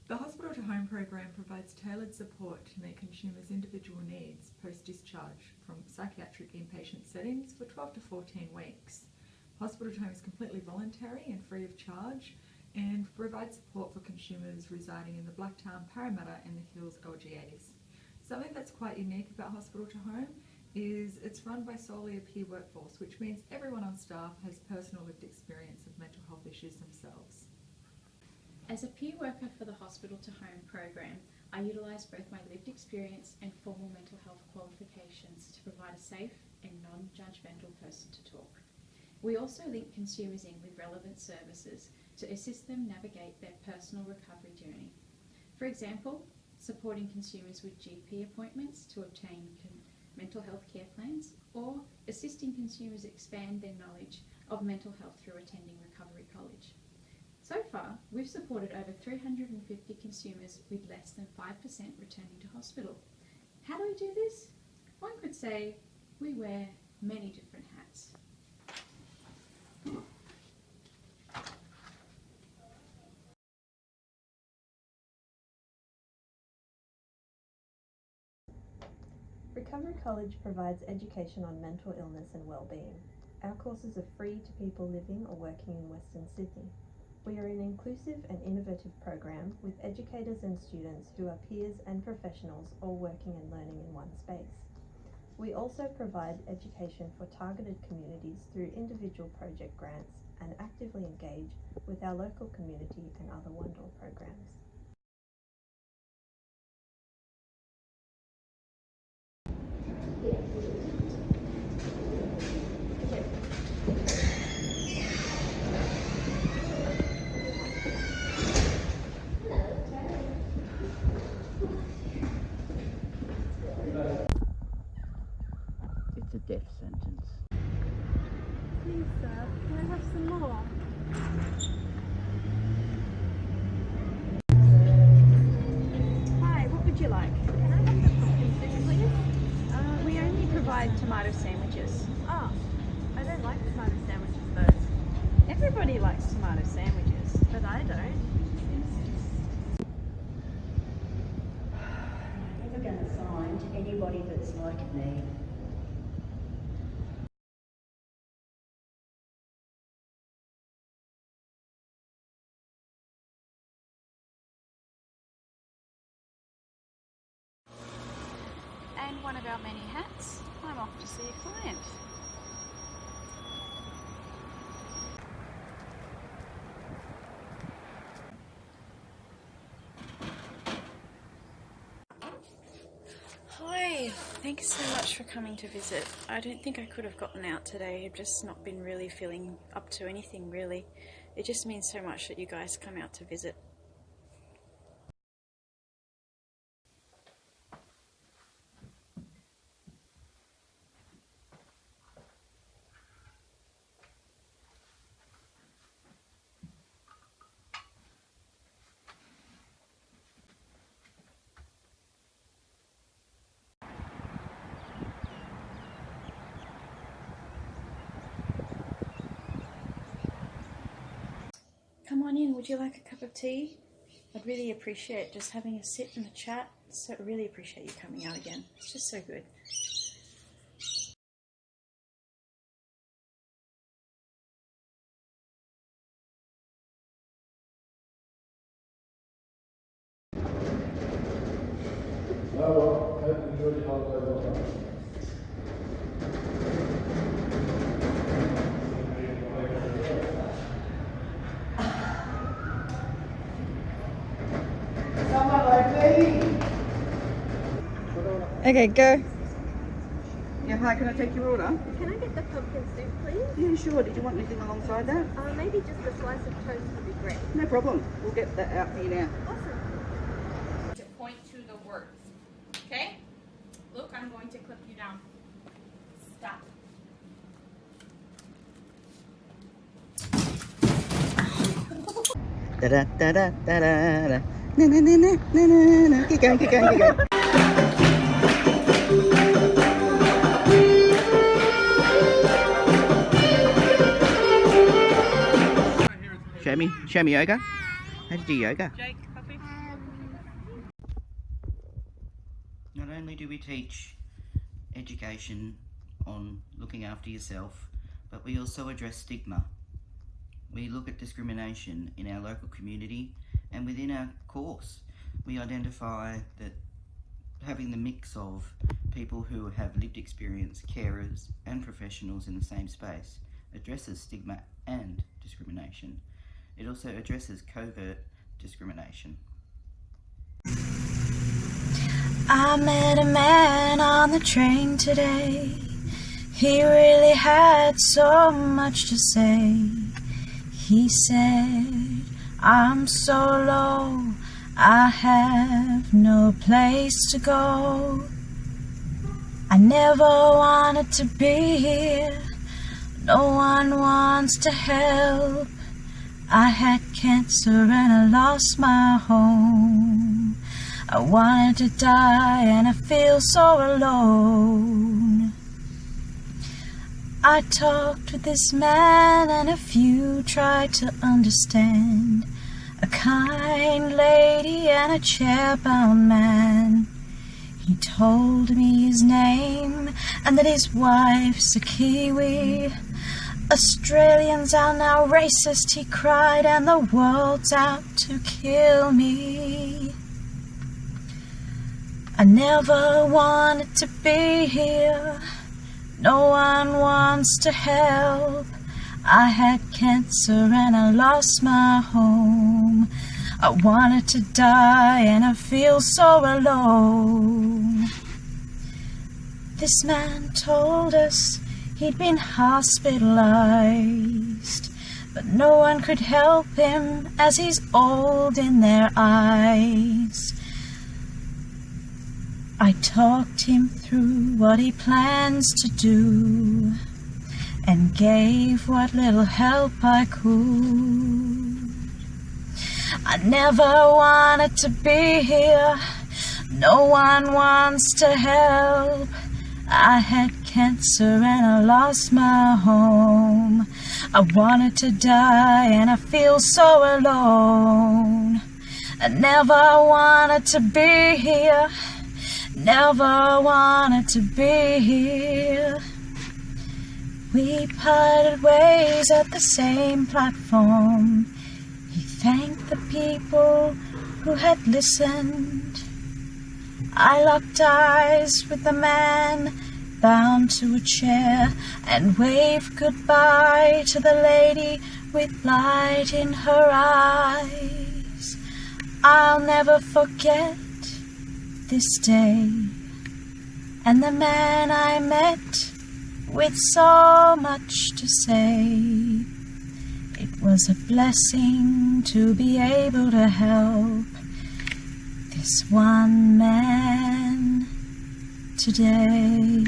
The Hospital to Home program provides tailored support to meet consumers' individual needs post-discharge from psychiatric inpatient settings for 12 to 14 weeks. Hospital to Home is completely voluntary and free of charge and provides support for consumers residing in the Blacktown, Parramatta and the Hills LGAs. Something that's quite unique about Hospital to Home is it's run by solely a peer workforce, which means everyone on staff has personal lived experience of mental health issues themselves. As a peer worker for the Hospital to Home program, I utilise both my lived experience and formal mental health qualifications to provide a safe and non-judgmental person to talk. We also link consumers in with relevant services to assist them navigate their personal recovery journey. For example, supporting consumers with GP appointments to obtain mental health care plans, or assisting consumers expand their knowledge of mental health through attending Recovery College. So far, we've supported over 350 consumers with less than 5% returning to hospital. How do we do this? One could say we wear many different hats. Recovery College provides education on mental illness and well-being. Our courses are free to people living or working in Western Sydney. We are an inclusive and innovative program with educators and students who are peers and professionals all working and learning in one space. We also provide education for targeted communities through individual project grants and actively engage with our local community and other Wondle programs. It's a death sentence. Please, sir, can I have some more? Hi, what would you like? Can I have the pumpkin soup, please? We only provide tomato sandwiches. Oh, I don't like tomato sandwiches though. Everybody likes tomato sandwiches. But I don't. I'm never going to find anybody that's like me. And one of our many hats, I'm off to see a client. Hi, thanks so much for coming to visit. I don't think I could have gotten out today. I've just not been really feeling up to anything really. It just means so much that you guys come out to visit. Come on in, would you like a cup of tea? I'd really appreciate just having a sit and a chat. So I really appreciate you coming out again. It's just so good. Hope you enjoyed your holiday. Well done. Okay, go. Yeah, hi, can I take your order? Can I get the pumpkin soup, please? Yeah, sure. Did you want anything alongside that? Maybe just a slice of toast would be great. No problem. We'll get that out for you now. Awesome. To point to the words, okay? Look, I'm going to clip you down. Stop. Da da da da da da. Na na na na na na na. Keep going, keep going, keep going. Show me yoga. How do you do yoga? Jake, coffee? only do we teach education on looking after yourself, but we also address stigma. We look at discrimination in our local community and within our course. We identify that having the mix of people who have lived experience, carers and professionals in the same space addresses stigma and discrimination. It also addresses covert discrimination. I met a man on the train today. He really had so much to say. He said, I'm so low, I have no place to go. I never wanted to be here, no one wants to help. I had cancer and I lost my home. I wanted to die and I feel so alone. I talked with this man and a few tried to understand. A kind lady and a chair-bound man. He told me his name and that his wife's a Kiwi. Australians are now racist, he cried, and the world's out to kill me. I never wanted to be here, no one wants to help. I had cancer and I lost my home. I wanted to die and I feel so alone. This man told us he'd been hospitalized, but no one could help him as he's old in their eyes. I talked him through what he plans to do and gave what little help I could. I never wanted to be here, no one wants to help. I had cancer and I lost my home. I wanted to die and I feel so alone. I never wanted to be here, never wanted to be here. We parted ways at the same platform. He thanked the people who had listened. I locked eyes with the man bound to a chair and waved goodbye to the lady with light in her eyes. I'll never forget this day and the man I met with so much to say. It was a blessing to be able to help this one man today.